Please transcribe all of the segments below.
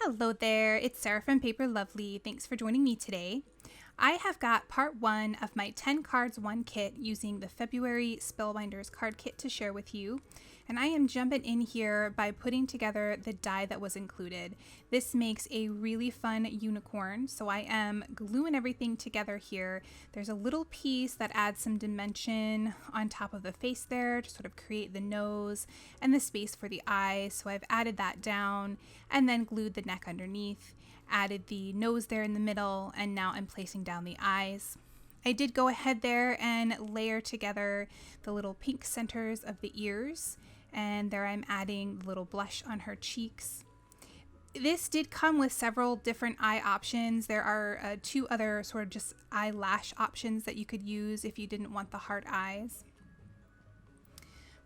Hello there, it's Sarah from Paper Lovely. Thanks for joining me today. I have got part 1 of my 10 cards 1 kit using the February Spellbinders card kit to share with you. And I am jumping in here by putting together the die that was included. This makes a really fun unicorn, so I am gluing everything together here. There's a little piece that adds some dimension on top of the face there to sort of create the nose and the space for the eyes, so I've added that down and then glued the neck underneath. Added the nose there in the middle, and now I'm placing down the eyes. I did go ahead there and layer together the little pink centers of the ears, and there I'm adding the little blush on her cheeks. This did come with several different eye options. There are 2 other sort of just eyelash options that you could use if you didn't want the hard eyes.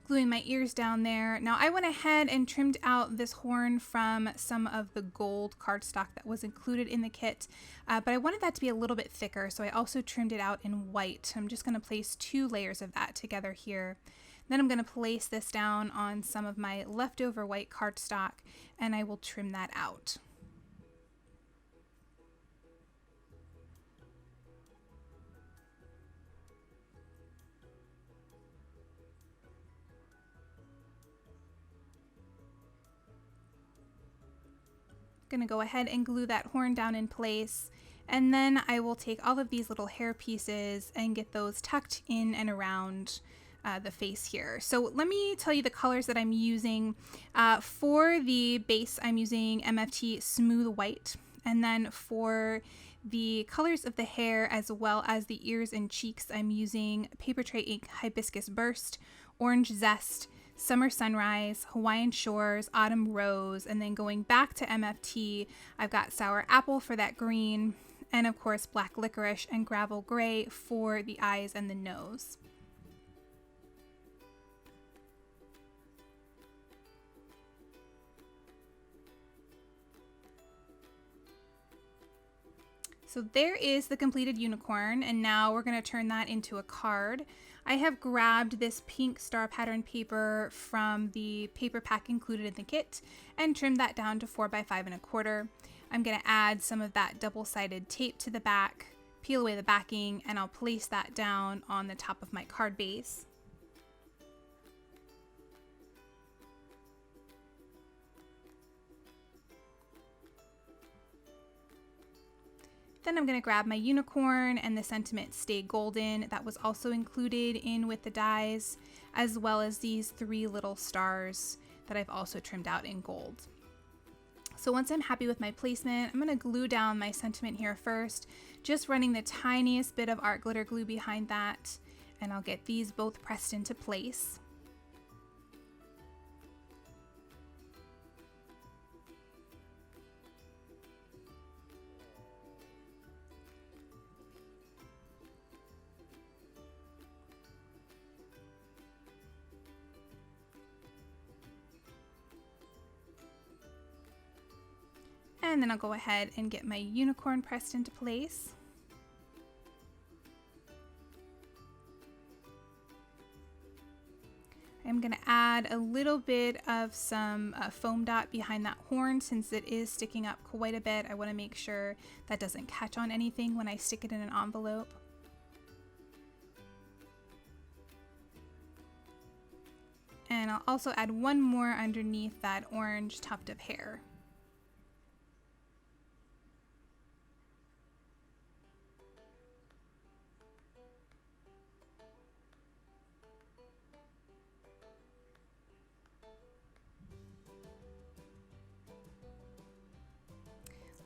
Gluing my ears down there. Now I went ahead and trimmed out this horn from some of the gold cardstock that was included in the kit, but I wanted that to be a little bit thicker, so I also trimmed it out in white. I'm just going to place 2 layers of that together here. Then I'm going to place this down on some of my leftover white cardstock, and I will trim that out. Going to go ahead and glue that horn down in place, and then I will take all of these little hair pieces and get those tucked in and around the face here. So let me tell you the colors that I'm using. For the base, I'm using MFT Smooth White, and then for the colors of the hair as well as the ears and cheeks, I'm using Paper Tray Ink Hibiscus Burst, Orange Zest, Summer Sunrise, Hawaiian Shores, Autumn Rose, and then going back to MFT, I've got Sour Apple for that green, and of course Black Licorice and Gravel Gray for the eyes and the nose. So there is the completed unicorn, and now we're going to turn that into a card. I have grabbed this pink star pattern paper from the paper pack included in the kit and trimmed that down to 4 by 5 1/4. I'm going to add some of that double-sided tape to the back, peel away the backing, and I'll place that down on the top of my card base. Then I'm going to grab my unicorn and the sentiment Stay Golden that was also included in with the dies, as well as these 3 little stars that I've also trimmed out in gold. So once I'm happy with my placement, I'm going to glue down my sentiment here first, just running the tiniest bit of art glitter glue behind that, and I'll get these both pressed into place. And then I'll go ahead and get my unicorn pressed into place. I'm going to add a little bit of some foam dot behind that horn since it is sticking up quite a bit. I want to make sure that doesn't catch on anything when I stick it in an envelope. And I'll also add one more underneath that orange tuft of hair.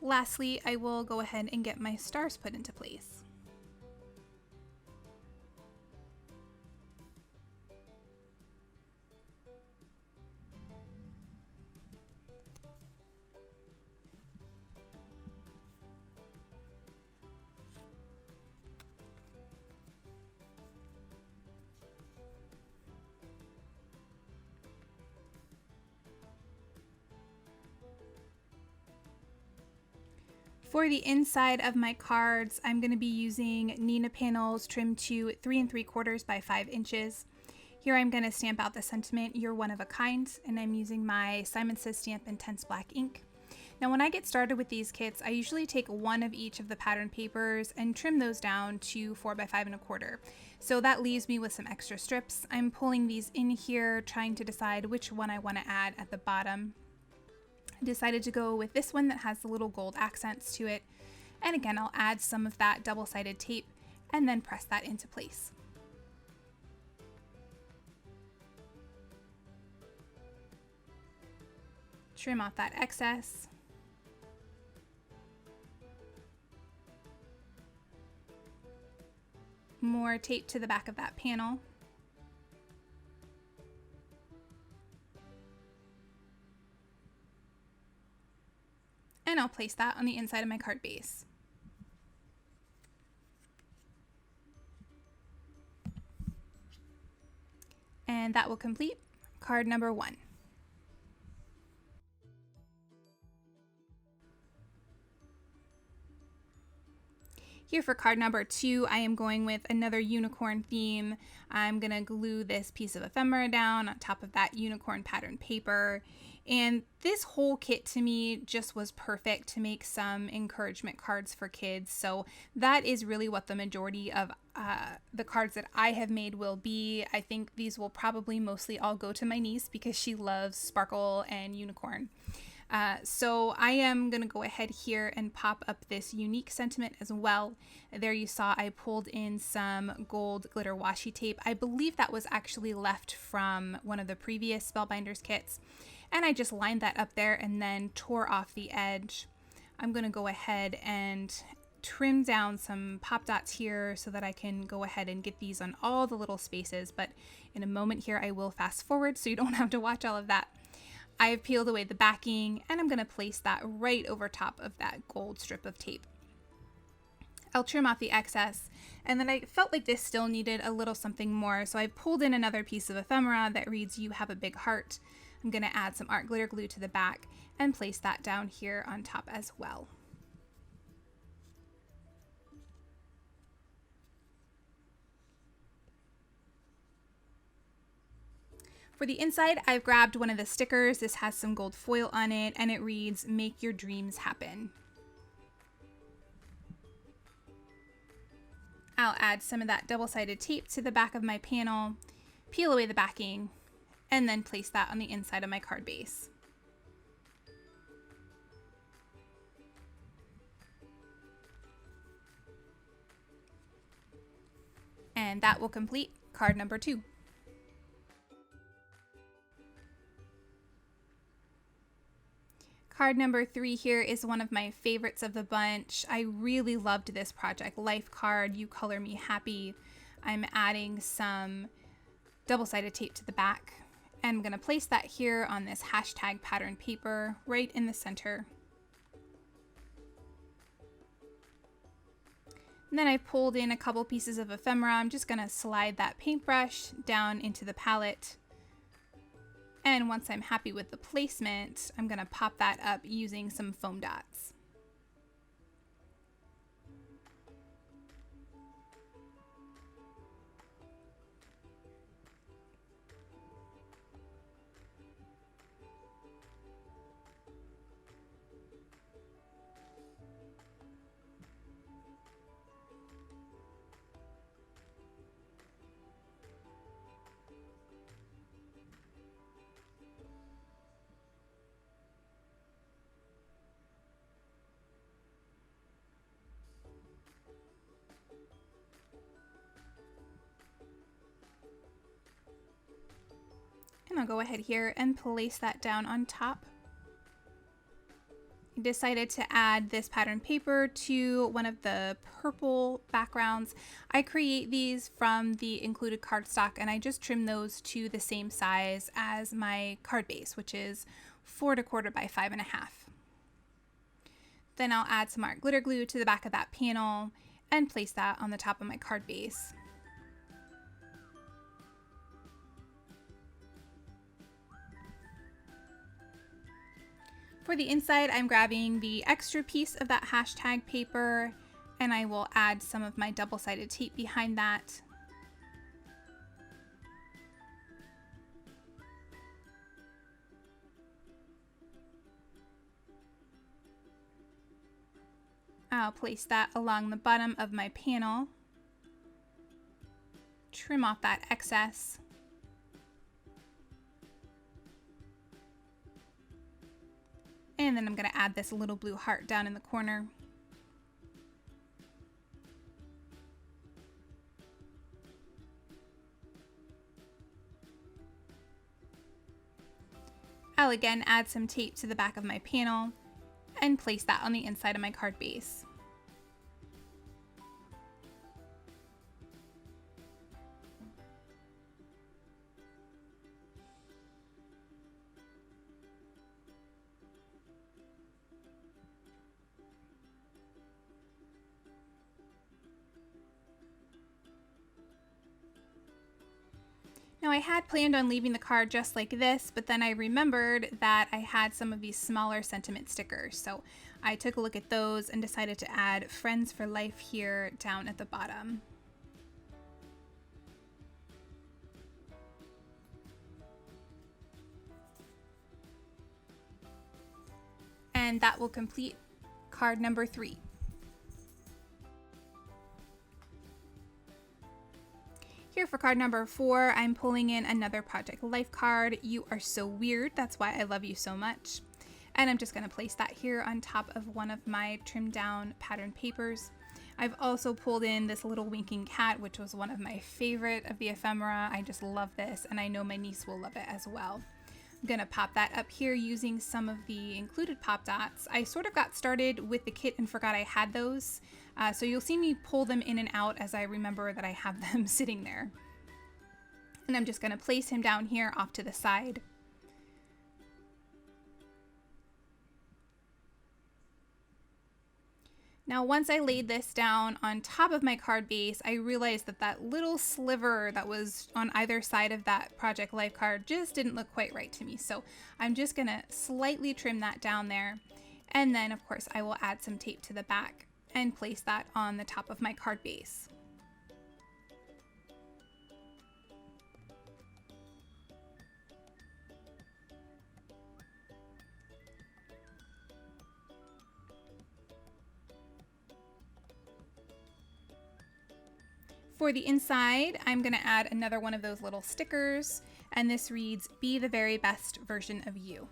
Lastly, I will go ahead and get my stars put into place. For the inside of my cards, I'm going to be using Neenah panels trimmed to 3 3/4 by 5 inches. Here I'm going to stamp out the sentiment, "You're one of a kind," and I'm using my Simon Says Stamp Intense Black ink. Now when I get started with these kits, I usually take one of each of the pattern papers and trim those down to 4 by 5.25. So that leaves me with some extra strips. I'm pulling these in here, trying to decide which one I want to add at the bottom. I decided to go with this one that has the little gold accents to it. And again, I'll add some of that double-sided tape and then press that into place. Trim off that excess. More tape to the back of that panel. And I'll place that on the inside of my card base. And that will complete card number 1. Here for card number 2, I am going with another unicorn theme. I'm gonna glue this piece of ephemera down on top of that unicorn pattern paper. And this whole kit to me just was perfect to make some encouragement cards for kids. So that is really what the majority of the cards that I have made will be. I think these will probably mostly all go to my niece because she loves sparkle and unicorn. So I am going to go ahead here and pop up this unique sentiment as well. There you saw I pulled in some gold glitter washi tape. I believe that was actually left from one of the previous Spellbinders kits. And I just lined that up there and then tore off the edge. I'm going to go ahead and trim down some pop dots here so that I can go ahead and get these on all the little spaces. But in a moment here, I will fast forward so you don't have to watch all of that. I've peeled away the backing and I'm going to place that right over top of that gold strip of tape. I'll trim off the excess, and then I felt like this still needed a little something more, so I pulled in another piece of ephemera that reads "You Have a Big Heart." I'm going to add some art glitter glue to the back and place that down here on top as well. For the inside, I've grabbed one of the stickers. This has some gold foil on it, and it reads, "Make Your Dreams Happen." I'll add some of that double-sided tape to the back of my panel, peel away the backing, and then place that on the inside of my card base. And that will complete card number 2. Card number 3 here is one of my favorites of the bunch. I really loved this project. Life card, You Color Me Happy. I'm adding some double-sided tape to the back. And I'm going to place that here on this hashtag pattern paper right in the center. And then I pulled in a couple pieces of ephemera. I'm just going to slide that paintbrush down into the palette. And once I'm happy with the placement, I'm going to pop that up using some foam dots. And I'll go ahead here and place that down on top. I decided to add this pattern paper to one of the purple backgrounds. I create these from the included cardstock, and I just trim those to the same size as my card base, which is 4 1/4 by 5.5. Then I'll add some art glitter glue to the back of that panel and place that on the top of my card base. For the inside, I'm grabbing the extra piece of that hashtag paper, and I will add some of my double-sided tape behind that. I'll place that along the bottom of my panel. Trim off that excess. And then I'm going to add this little blue heart down in the corner. I'll again add some tape to the back of my panel and place that on the inside of my card base. Now I had planned on leaving the card just like this, but then I remembered that I had some of these smaller sentiment stickers. So I took a look at those and decided to add Friends for Life here down at the bottom. And that will complete card number 3. Here for card number 4, I'm pulling in another Project Life card. You are so weird, that's why I love you so much. And I'm just going to place that here on top of one of my trimmed down pattern papers. I've also pulled in this little winking cat, which was one of my favorite of the ephemera. I just love this, and I know my niece will love it as well. I'm going to pop that up here using some of the included pop dots. I sort of got started with the kit and forgot I had those. So you'll see me pull them in and out as I remember that I have them sitting there. And I'm just going to place him down here off to the side. Now once I laid this down on top of my card base, I realized that that little sliver that was on either side of that Project Life card just didn't look quite right to me. So I'm just going to slightly trim that down there. And then of course I will add some tape to the back and place that on the top of my card base. For the inside, I'm going to add another one of those little stickers, and this reads, "Be the very best version of you."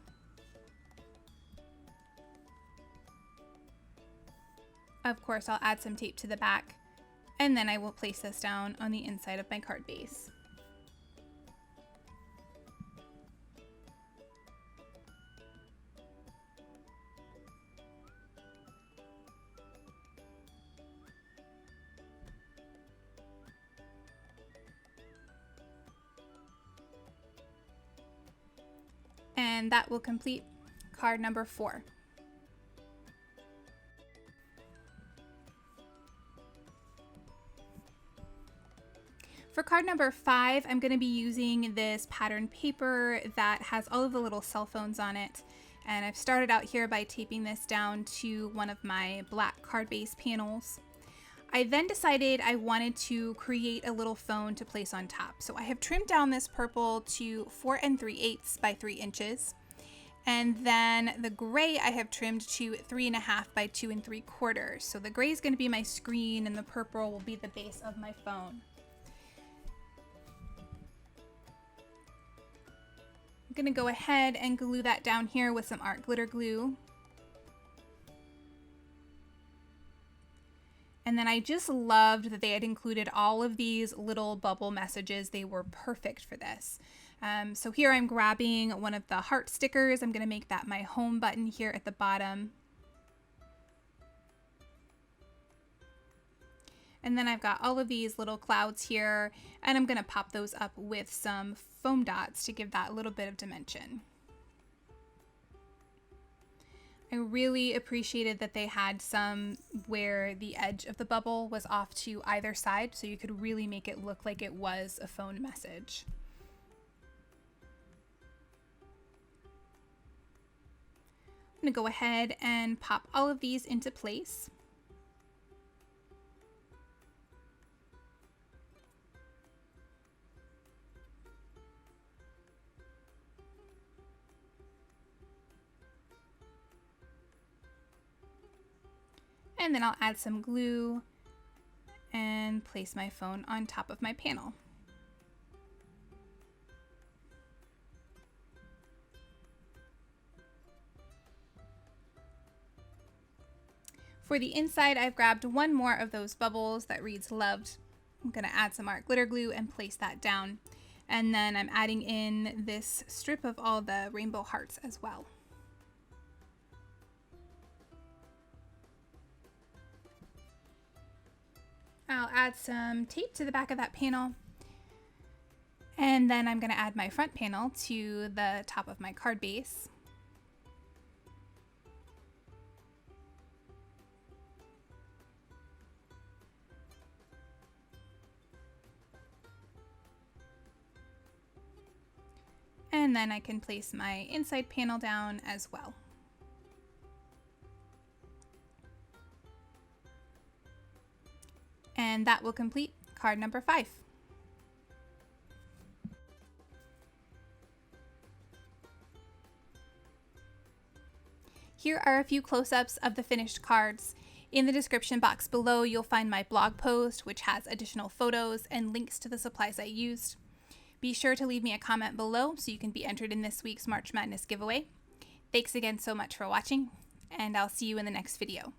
Of course, I'll add some tape to the back, and then I will place this down on the inside of my card base. And that will complete card number 4. For card number 5, I'm going to be using this pattern paper that has all of the little cell phones on it. And I've started out here by taping this down to one of my black card base panels. I then decided I wanted to create a little phone to place on top. So I have trimmed down this purple to 4 3/8 by 3 inches. And then the gray I have trimmed to 3.5 by 2 3/4. So the gray is going to be my screen and the purple will be the base of my phone. I'm going to go ahead and glue that down here with some art glitter glue. And then I just loved that they had included all of these little bubble messages. They were perfect for this. So here I'm grabbing one of the heart stickers. I'm going to make that my home button here at the bottom. And then I've got all of these little clouds here, and I'm going to pop those up with some foam dots to give that a little bit of dimension. I really appreciated that they had some where the edge of the bubble was off to either side, so you could really make it look like it was a phone message. I'm going to go ahead and pop all of these into place. And then I'll add some glue and place my phone on top of my panel. For the inside, I've grabbed one more of those bubbles that reads loved. I'm going to add some art glitter glue and place that down. And then I'm adding in this strip of all the rainbow hearts as well. I'll add some tape to the back of that panel. And then I'm going to add my front panel to the top of my card base. And then I can place my inside panel down as well. And that will complete card number 5. Here are a few close-ups of the finished cards. In the description box below, you'll find my blog post, which has additional photos and links to the supplies I used. Be sure to leave me a comment below so you can be entered in this week's March Madness giveaway. Thanks again so much for watching, and I'll see you in the next video.